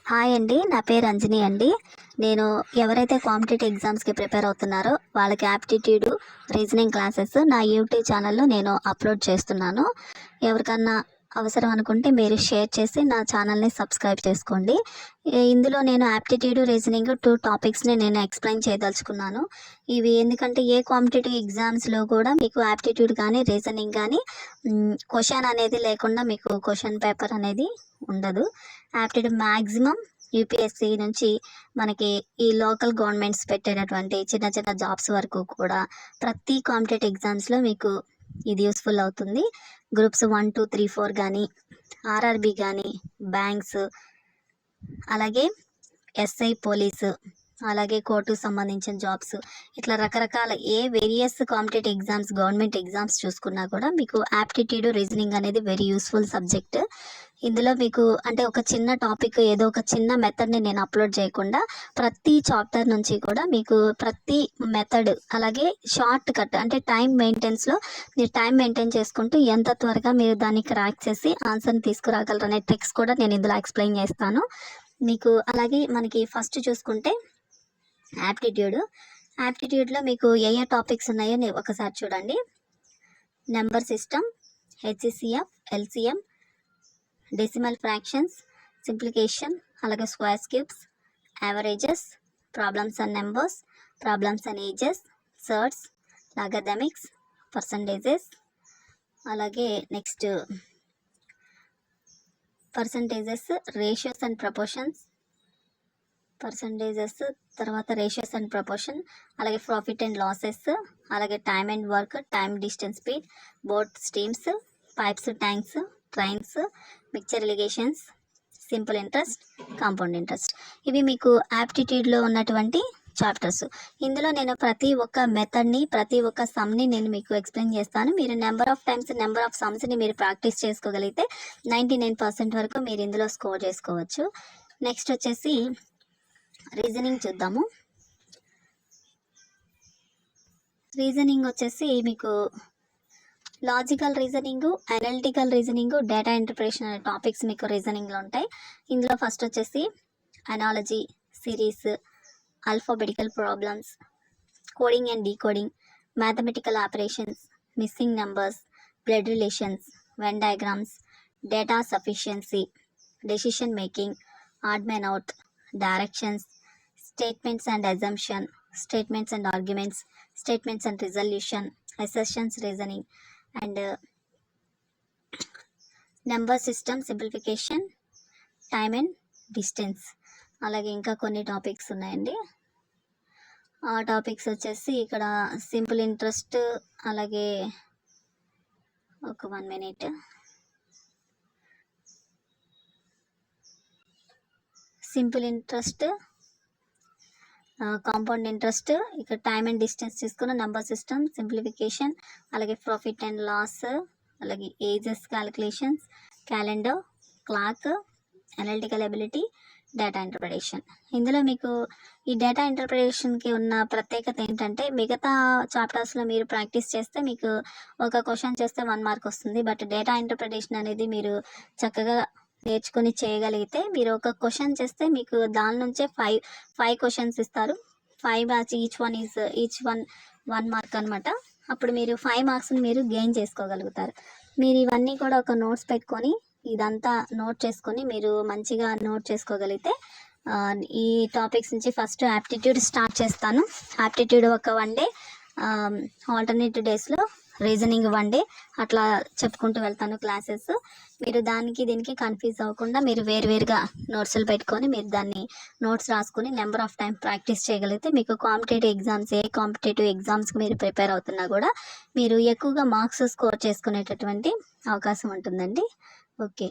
Hi అండి. నా పేరు అంజని అండి. నేను ఎవరైతే కాంపిటేటివ్ ఎగ్జామ్స్‌కి ప్రిపేర్ అవుతున్నారో వాళ్ళకి యాప్టిట్యూడ్, రీజనింగ్ క్లాసెస్ నా యూట్యూబ్ ఛానల్‌లో నేను అప్లోడ్ చేస్తున్నాను. ఎవరికన్నా అవసరం అనుకుంటే మీరు షేర్ చేసి నా ఛానల్‌ని సబ్స్క్రైబ్ చేసుకోండి. ఇందులో నేను యాప్టిట్యూడ్, రీజనింగ్ 2 టాపిక్స్‌ని నేను ఎక్స్‌ప్లెయిన్ చేయదలుచుకున్నాను. ఇవి ఎందుకంటే ఏ కాంపిటేటివ్ ఎగ్జామ్స్‌లో కూడా మీకు యాప్టిట్యూడ్ కానీ, రీజనింగ్ కానీ క్వెషన్ అనేది లేకుండా మీకు క్వెషన్ పేపర్ అనేది ఉండదు. యాప్టిట్యూడ్ మ్యాక్సిమం యూపీఎస్సీ నుంచి మనకి ఈ లోకల్ గవర్నమెంట్స్ పెట్టేటటువంటి చిన్న చిన్న జాబ్స్ వరకు కూడా ప్రతి కాంపిటేటివ్ ఎగ్జామ్స్లో మీకు ఇది యూస్ఫుల్ అవుతుంది. గ్రూప్స్ 1, 2, 3, 4 కానీ, ఆర్ఆర్బి కానీ, బ్యాంక్స్, అలాగే ఎస్ఐ పోలీసు, అలాగే కోర్టుకు సంబంధించిన జాబ్స్, ఇట్లా రకరకాల various competitive exams, government exams చూసుకున్నా కూడా మీకు యాప్టిట్యూడ్, రీజనింగ్ అనేది వెరీ యూస్ఫుల్ సబ్జెక్ట్. ఇందులో మీకు అంటే ఒక చిన్న టాపిక్, ఏదో ఒక చిన్న మెథడ్ని నేను అప్లోడ్ చేయకుండా ప్రతి చాప్టర్ నుంచి కూడా మీకు ప్రతి మెథడ్, అలాగే షార్ట్ కట్ అంటే టైం మెయింటెన్స్లో మీరు టైం మెయింటైన్ చేసుకుంటూ ఎంత త్వరగా మీరు దాన్ని క్రాక్ చేసి ఆన్సర్ని తీసుకురాగలరు అనే ట్రిక్స్ కూడా నేను ఇందులో ఎక్స్ప్లెయిన్ చేస్తాను మీకు. అలాగే మనకి ఫస్ట్ చూసుకుంటే యాప్టిట్యూడ్లో మీకు ఏ టాపిక్స్ ఉన్నాయో ఒకసారి చూడండి. Number system, HCF, LCM, decimal fractions, simplification, అలాగే square cubes, averages, problems and numbers, problems and ages, surds, logarithms, percentages, అలాగే next percentages, ratios and proportions, తర్వాత రేషియోస్ అండ్ ప్రపోర్షన్, అలాగే ప్రాఫిట్ అండ్ లాసెస్, అలాగే time and work, time, distance, speed, boat, streams, pipes, tanks, trains, mixture alligations, simple interest, compound interest. ఇవి మీకు యాప్టిట్యూడ్లో ఉన్నటువంటి chapters. ఇందులో నేను ప్రతి ఒక్క మెథడ్ని, ప్రతి ఒక్క సమ్ని నేను మీకు ఎక్స్ప్లెయిన్ చేస్తాను. మీరు number of times, number of సమ్స్ని మీరు ప్రాక్టీస్ చేసుకోగలిగితే 99% వరకు మీరు ఇందులో స్కోర్ చేసుకోవచ్చు. నెక్స్ట్ వచ్చేసి రీజనింగ్ చూద్దాము. రీజనింగ్ వచ్చేసి మీకు logical reasoning, analytical reasoning, data interpretation అనే టాపిక్స్ మీకు రీజనింగ్లో ఉంటాయి. ఇందులో ఫస్ట్ వచ్చేసి analogy, series, alphabetical problems, coding and decoding, mathematical operations, missing numbers, blood relations, Venn diagrams, data sufficiency, decision making, odd men out, directions, statements and assumption, statements and arguments, statements and resolution, assertions reasoning, and number system, simplification, time and distance. అలాగే ఇంకా కొన్ని topics ఉన్నాయండి. ఆ topics వచ్చేసి ఇక్కడ simple interest, అలాగే ఒక 1 minute, simple interest, compound interest, ఇక్కడ టైమ్ అండ్ డిస్టెన్స్ తీసుకున్న, నెంబర్ సిస్టమ్, సింప్లిఫికేషన్, అలాగే ప్రాఫిట్ అండ్ లాస్, అలాగే ages calculations, calendar, clock, analytical ability, data interpretation. ఇందులో మీకు ఈ డేటా ఇంటర్ప్రిటేషన్కి ఉన్న ప్రత్యేకత ఏంటంటే మిగతా చాప్టర్స్లో మీరు ప్రాక్టీస్ చేస్తే మీకు ఒక క్వశ్చన్ చేస్తే 1 mark వస్తుంది. బట్ డేటా ఇంటర్ప్రిటేషన్ అనేది మీరు చక్కగా నేర్చుకొని చేయగలిగితే మీరు ఒక క్వశ్చన్ చేస్తే మీకు దాని నుంచే 5 క్వశ్చన్స్ ఇస్తారు. 5 బ్యాచ్, ఈచ్ వన్ 1 mark అనమాట. అప్పుడు మీరు 5 marksని మీరు గెయిన్ చేసుకోగలుగుతారు. మీరు ఇవన్నీ కూడా ఒక నోట్స్ పెట్టుకొని ఇదంతా నోట్ చేసుకొని మీరు మంచిగా నోట్ చేసుకోగలిగితే ఈ టాపిక్స్ నుంచి ఫస్ట్ యాప్టిట్యూడ్ స్టార్ట్ చేస్తాను. యాప్టిట్యూడ్ ఒక 1 day, ఆల్టర్నేటివ్ డేస్లో రీజనింగ్ 1 day, అట్లా చెప్పుకుంటూ వెళ్తాను క్లాసెస్. మీరు దీనికి కన్ఫ్యూజ్ అవ్వకుండా మీరు వేరువేరుగా నోట్స్లు పెట్టుకొని మీరు దాన్ని నోట్స్ రాసుకొని నెంబర్ ఆఫ్ టైం ప్రాక్టీస్ చేయగలిగితే మీకు కాంపిటేటివ్ ఎగ్జామ్స్, ఏ కాంపిటేటివ్ ఎగ్జామ్స్కి మీరు ప్రిపేర్ అవుతున్నా కూడా మీరు ఎక్కువగా మార్క్స్ స్కోర్ చేసుకునేటటువంటి అవకాశం ఉంటుందండి. ఓకే.